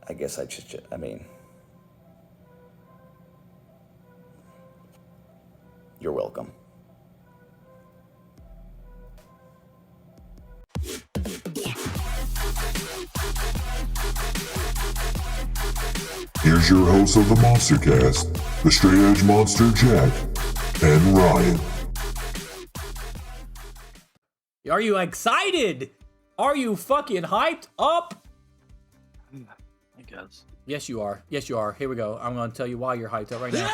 I guess I mean, you're welcome. Here's your hosts of the MonsterCast, the Straight Edge Monster Jack and Ryan. Are you excited? Are you fucking hyped up? I guess. Yes, you are. Yes, you are. Here we go. I'm going to tell you why you're hyped up right now.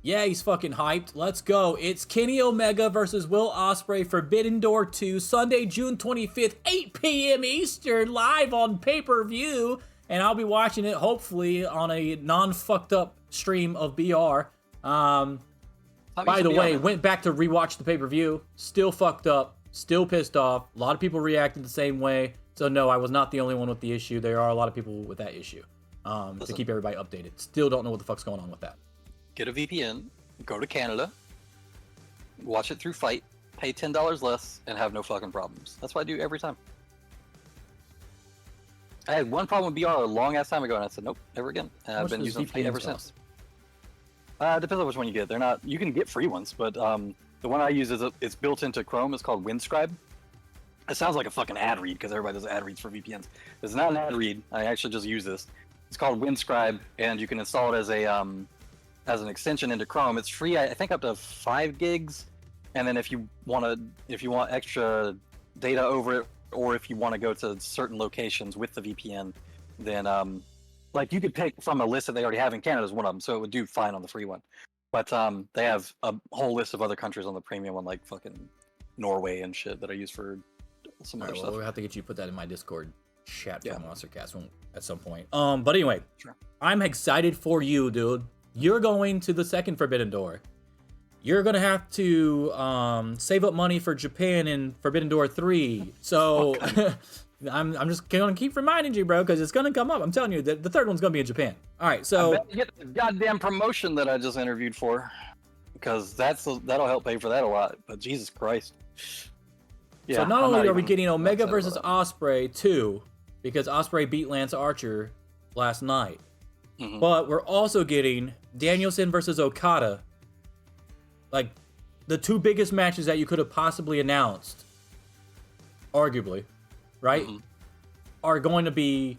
Yeah, he's fucking hyped. Let's go. It's Kenny Omega versus Will Ospreay, Forbidden Door 2, Sunday, June 25th, 8 p.m. Eastern, live on pay-per-view. And I'll be watching it, hopefully, on a non-fucked up stream of BR. By the way, went back to rewatch the pay-per-view. Still fucked up. Still pissed off. A lot of people reacted the same way. So no, I was not the only one with the issue. There are a lot of people with that issue. To keep everybody updated. Still don't know what the fuck's going on with that. Get a VPN, go to Canada, watch it through Fight, pay $10 less, and have no fucking problems. That's what I do every time. I had one problem with BR a long ass time ago, and I said, nope, never again. And I've been using Fight ever since. Depends on which one you get. They're not. You can get free ones, but the one I use it's built into Chrome. It's called WindScribe. It sounds like a fucking ad read because everybody does ad reads for VPNs. It's not an ad read. I actually just use this. It's called WindScribe, and you can install it as an extension into Chrome. It's free. I think up to 5 gigs, and then if you want extra data over it, or if you want to go to certain locations with the VPN, then like you could pick from a list that they already have in Canada is one of them, so it would do fine on the free one. But they have a whole list of other countries on the premium one, like fucking Norway and shit that I use for some other stuff. We'll have to get you to put that in my Discord chat for MonsterCast at some point. But anyway, sure. I'm excited for you, dude. You're going to the second Forbidden Door. You're gonna have to save up money for Japan in Forbidden Door 3. So I'm just gonna keep reminding you, bro, because it's gonna come up. I'm telling you, the third one's gonna be in Japan. All right, so I bet you get the goddamn promotion that I just interviewed for, because that'll help pay for that a lot. But Jesus Christ. Yeah, so not only are we getting Omega versus Ospreay 2, because Ospreay beat Lance Archer last night, but we're also getting Danielson versus Okada. Like, the 2 biggest matches that you could have possibly announced, arguably, right, are going to be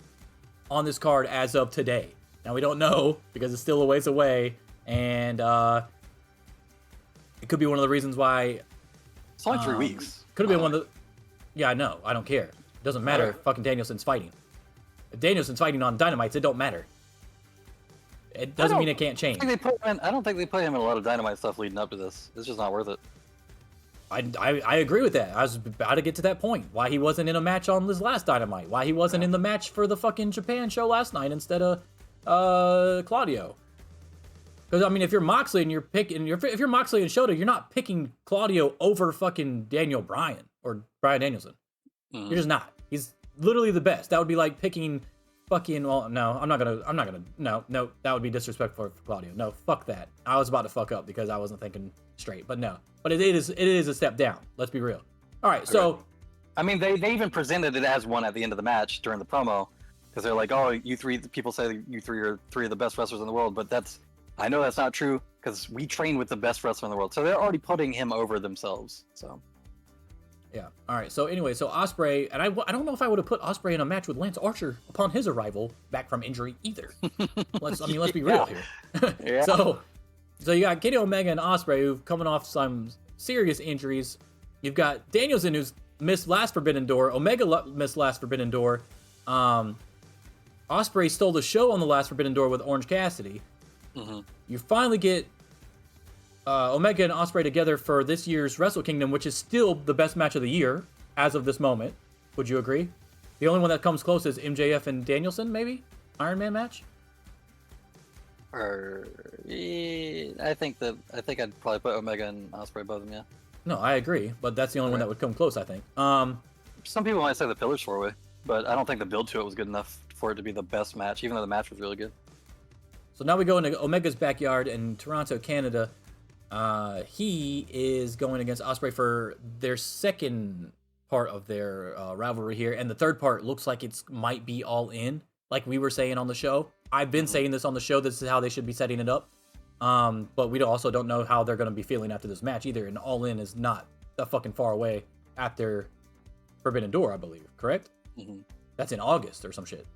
on this card as of today. Now, we don't know, because it's still a ways away, and it could be one of the reasons why... It's only 3 weeks. Could have been one of the... Yeah, I know. I don't care. It doesn't matter if fucking Danielson's fighting. If Danielson's fighting on Dynamites, it don't matter. It doesn't mean it can't change. I don't think they put him in a lot of Dynamite stuff leading up to this. It's just not worth it. I agree with that. I was about to get to that point. Why he wasn't in a match on his last Dynamite. Why he wasn't in the match for the fucking Japan show last night instead of Claudio. Because, I mean, if you're Moxley and if you're Moxley and Shota, you're not picking Claudio over fucking Daniel Bryan or Bryan Danielson. You're just not. He's literally the best. That would be like picking fucking, well, no, no, that would be disrespectful for Claudio. No, fuck that. I was about to fuck up because I wasn't thinking straight, but no. But it is a step down. Let's be real. All right, so. I mean, they even presented it as one at the end of the match during the promo, because they're like, oh, you three, people say you three are 3 of the best wrestlers in the world, but I know that's not true, because we train with the best wrestler in the world. So they're already putting him over themselves, so. Yeah. All right. So anyway, so Ospreay, and I don't know if I would have put Ospreay in a match with Lance Archer upon his arrival back from injury either. Let's be real here. Yeah. So you got Kenny Omega and Ospreay who've coming off some serious injuries. You've got Danielson who's missed last Forbidden Door. Omega missed last Forbidden Door. Ospreay stole the show on the last Forbidden Door with Orange Cassidy. You finally get Omega and Ospreay together for this year's Wrestle Kingdom, which is still the best match of the year as of this moment. Would you agree? The only one that comes close is MJF and Danielson, maybe? Iron Man match? I think I'd probably put Omega and Ospreay both of them, yeah. No, I agree, but that's the only one that would come close, I think. Some people might say the Pillars 4-way, but I don't think the build to it was good enough for it to be the best match, even though the match was really good. So now we go into Omega's backyard in Toronto, Canada. He is going against Ospreay for their second part of their rivalry here, and the third part looks like it might be all in, like we were saying on the show. I've been saying this on the show. This is how they should be setting it up. But we also don't know how they're going to be feeling after this match either, and all in is not that fucking far away after Forbidden Door, I believe. Correct? That's in August or some shit.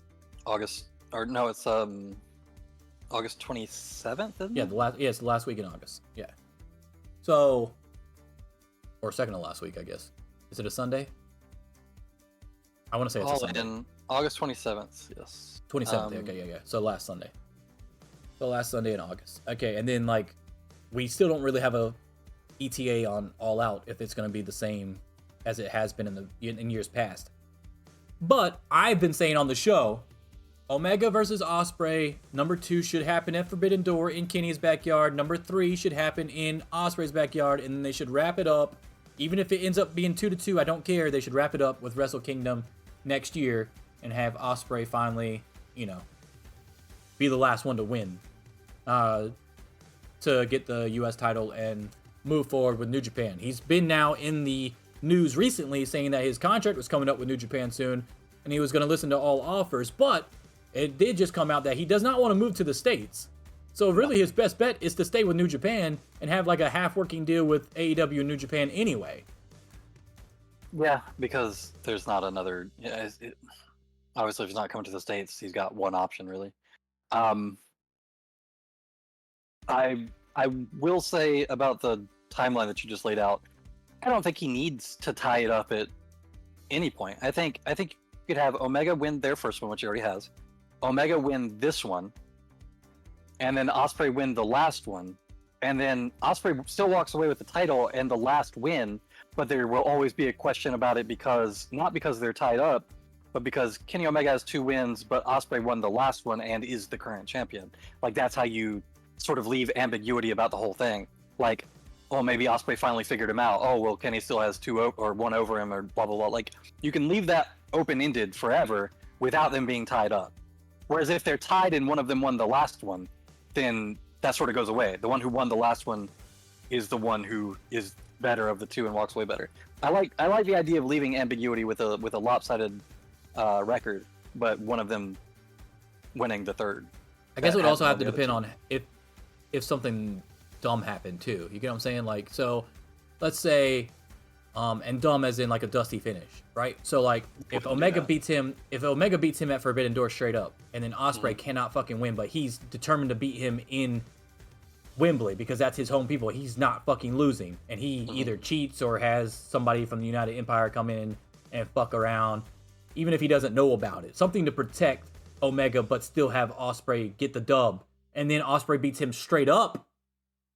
August, or no, it's August 27th, isn't Yeah, it? it's the last week in August. Yeah. So, or second to last week, I guess. Is it a Sunday? I want to say it's a Sunday. In August 27th, yes. 27th, okay, yeah. So last Sunday. So last Sunday in August. Okay, and then, like, we still don't really have a ETA on All Out if it's going to be the same as it has been in years past. But I've been saying on the show, Omega versus Ospreay, number 2 should happen at Forbidden Door in Kenny's backyard. Number 3 should happen in Ospreay's backyard, and then they should wrap it up. Even if it ends up being 2-2, I don't care. They should wrap it up with Wrestle Kingdom next year and have Ospreay finally, be the last one to win, to get the U.S. title and move forward with New Japan. He's been now in the news recently saying that his contract was coming up with New Japan soon, and he was going to listen to all offers, but it did just come out that he does not want to move to the States. So really his best bet is to stay with New Japan and have like a half-working deal with AEW and New Japan anyway. Yeah, because there's not another. Obviously, if he's not coming to the States, he's got one option really. I will say about the timeline that you just laid out, I don't think he needs to tie it up at any point. I think you could have Omega win their first one, which he already has. Omega win this one, and then Ospreay win the last one, and then Ospreay still walks away with the title and the last win, but there will always be a question about it not because they're tied up, but because Kenny Omega has 2 wins, but Ospreay won the last one and is the current champion. Like, that's how you sort of leave ambiguity about the whole thing. Like, oh, maybe Ospreay finally figured him out. Oh, well, Kenny still has 2 or 1 over him, or blah blah blah. Like, you can leave that open-ended forever without them being tied up. Whereas if they're tied and one of them won the last one, then that sort of goes away. The one who won the last one is the one who is better of the 2 and walks away better. I like the idea of leaving ambiguity with a lopsided record, but one of them winning the third. I guess it would also have to depend on if something dumb happened too. You get what I'm saying? Like, so let's say, and dumb as in like a dusty finish, right? So like if Omega beats him at Forbidden Door straight up, and then Ospreay cannot fucking win, but he's determined to beat him in Wembley because that's his home people. He's not fucking losing, and he either cheats or has somebody from the United Empire come in and fuck around, even if he doesn't know about it. Something to protect Omega, but still have Ospreay get the dub, and then Ospreay beats him straight up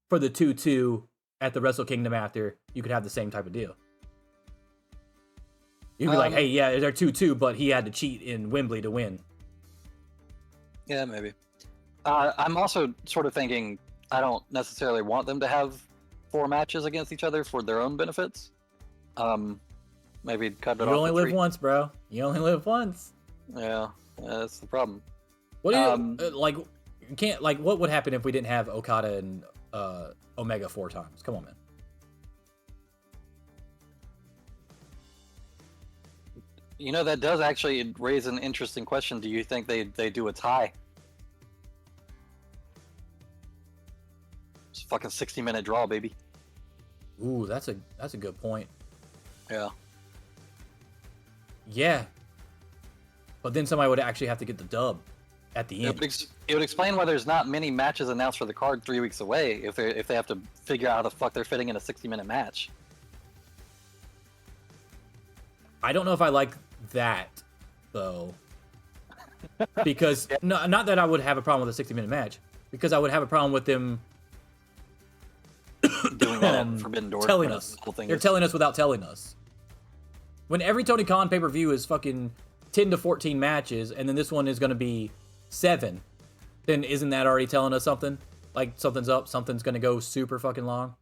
for the 2-2 at the Wrestle Kingdom after. You could have the same type of deal. You'd be like, hey, yeah, they're 2-2, but he had to cheat in Wembley to win. Yeah, maybe. I'm also sort of thinking I don't necessarily want them to have 4 matches against each other for their own benefits. Maybe cut it off. You only live once, bro. You only live once. Yeah, that's the problem. What do you like? You can't like. What would happen if we didn't have Okada and Omega 4 times? Come on, man. You know, that does actually raise an interesting question. Do you think they do a tie? It's a fucking 60-minute draw, baby. Ooh, that's a good point. Yeah. Yeah. But then somebody would actually have to get the dub at the end. It would explain why there's not many matches announced for the card 3 weeks away if they have to figure out how the fuck they're fitting in a 60-minute match. I don't know if I like that, though. Because, no, not that I would have a problem with a 60-minute match, because I would have a problem with them doing that at Forbidden Door. Telling us. They're telling us without telling us. When every Tony Khan pay-per-view is fucking 10 to 14 matches, and then this one is going to be 7, then isn't that already telling us something? Like, something's up, something's going to go super fucking long?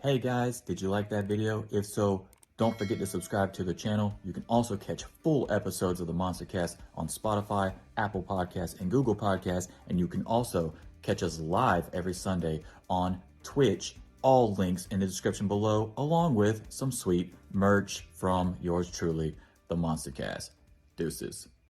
Hey guys, did you like that video? If so, don't forget to subscribe to the channel. You can also catch full episodes of the MonsterCast on Spotify, Apple Podcasts, and Google Podcasts, and you can also catch us live every Sunday on Twitch. All links in the description below, along with some sweet merch from yours truly, the MonsterCast. Deuces.